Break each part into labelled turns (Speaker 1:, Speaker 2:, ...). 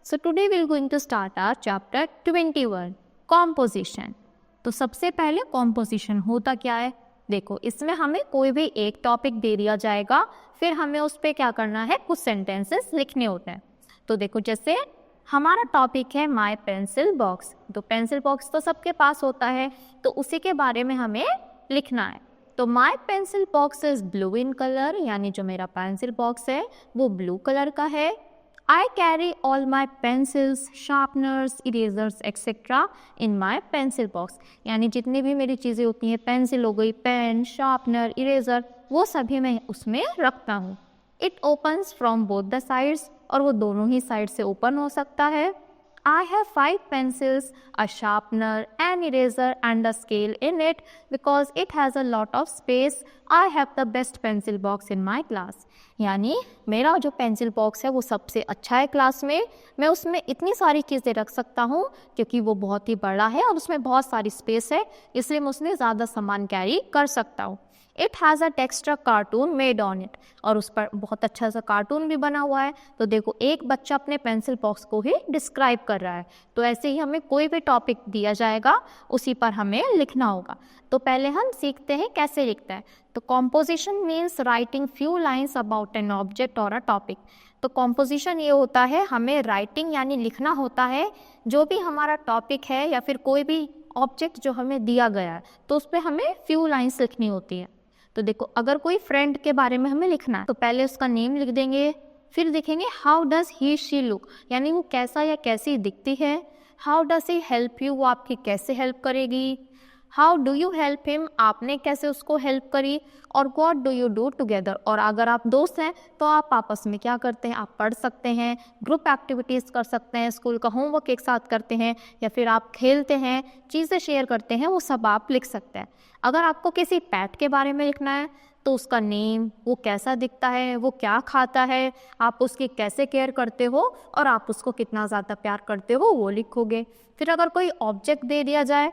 Speaker 1: So today we are going to start our chapter 21 composition. तो सबसे पहले composition होता क्या है? देखो, इसमें हमें कोई भी एक टॉपिक दे दिया जाएगा, फिर हमें उस पर क्या करना है, कुछ सेंटेंसेस लिखने होते हैं. तो देखो, जैसे हमारा टॉपिक है माई पेंसिल बॉक्स. तो पेंसिल बॉक्स तो सबके पास होता है, तो उसी के बारे में हमें लिखना है. तो माई pencil box is blue in colour, यानी जो मेरा पेंसिल बॉक्स है वो ब्लू कलर का है. I carry all my pencils, sharpeners, erasers, etc. in my pencil box. यानी जितनी भी मेरी चीज़ें होती हैं, पेंसिल हो गई, पेन, शार्पनर, इरेजर, वो सभी मैं उसमें रखता हूँ. It opens from both the sides, और वो दोनों ही साइड से ओपन हो सकता है. I have 5 pencils, a sharpener, an eraser and a scale in it because it has a lot of space. I have the best pencil box in my class. यानी मेरा जो पेंसिल बॉक्स है वो सबसे अच्छा है क्लास में. मैं उसमें इतनी सारी चीज़ें रख सकता हूँ क्योंकि वो बहुत ही बड़ा है और उसमें बहुत सारी स्पेस है, इसलिए मैं उसमें ज़्यादा सामान कैरी कर सकता हूँ. It has a texture cartoon made on it, और उस पर बहुत अच्छा सा कार्टून भी बना हुआ है. तो देखो, एक बच्चा अपने पेंसिल बॉक्स को ही डिस्क्राइब कर रहा है. तो ऐसे ही हमें कोई भी टॉपिक दिया जाएगा, उसी पर हमें लिखना होगा. तो पहले हम सीखते हैं कैसे लिखते हैं. तो composition means writing few lines about an object और अ टॉपिक. तो कॉम्पोजिशन ये होता है, हमें राइटिंग यानी लिखना होता है जो भी हमारा टॉपिक है या फिर कोई भी ऑब्जेक्ट जो हमें दिया गया है, तो उस पर हमें फ्यू लाइन्स लिखनी होती है. तो देखो, अगर कोई फ्रेंड के बारे में हमें लिखना है तो पहले उसका नेम लिख देंगे, फिर देखेंगे how does he she look, यानी वो कैसा या कैसी दिखती है. How does he help you, वो आपकी कैसे हेल्प करेगी. How do you help him, आपने कैसे उसको हेल्प करी. और what do you do together, और अगर आप दोस्त हैं तो आप आपस में क्या करते हैं, आप पढ़ सकते हैं, ग्रुप एक्टिविटीज़ कर सकते हैं, स्कूल का होमवर्क एक साथ करते हैं, या फिर आप खेलते हैं, चीज़ें शेयर करते हैं, वो सब आप लिख सकते हैं. अगर आपको किसी पेट के बारे में लिखना है तो उसका नेम, वो कैसा दिखता है, वो क्या खाता है, आप उसकी कैसे केयर करते हो और आप उसको कितना ज़्यादा प्यार करते हो, वो लिखोगे. फिर अगर कोई ऑब्जेक्ट दे दिया जाए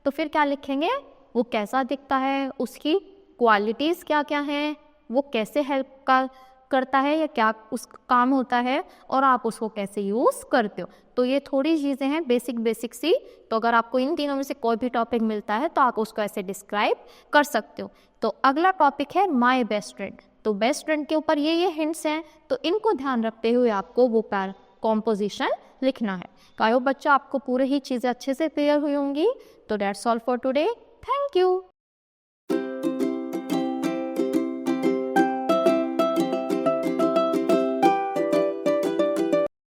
Speaker 1: तो फिर क्या लिखेंगे, वो कैसा दिखता है, उसकी क्वालिटीज़ क्या क्या हैं, वो कैसे हेल्प करता है या क्या उसका काम होता है, और आप उसको कैसे यूज़ करते हो. तो ये थोड़ी चीज़ें हैं बेसिक सी. तो अगर आपको इन तीनों में से कोई भी टॉपिक मिलता है तो आप उसको ऐसे डिस्क्राइब कर सकते हो. तो अगला टॉपिक है माई बेस्ट फ्रेंड. तो बेस्ट फ्रेंड के ऊपर ये हिंट्स हैं, तो इनको ध्यान रखते हुए आपको वो कॉम्पोजिशन लिखना है. तो आई होप बच्चा आपको पूरे ही चीज़ें अच्छे से क्लियर हुई होंगी. तो that's all for today. Thank you.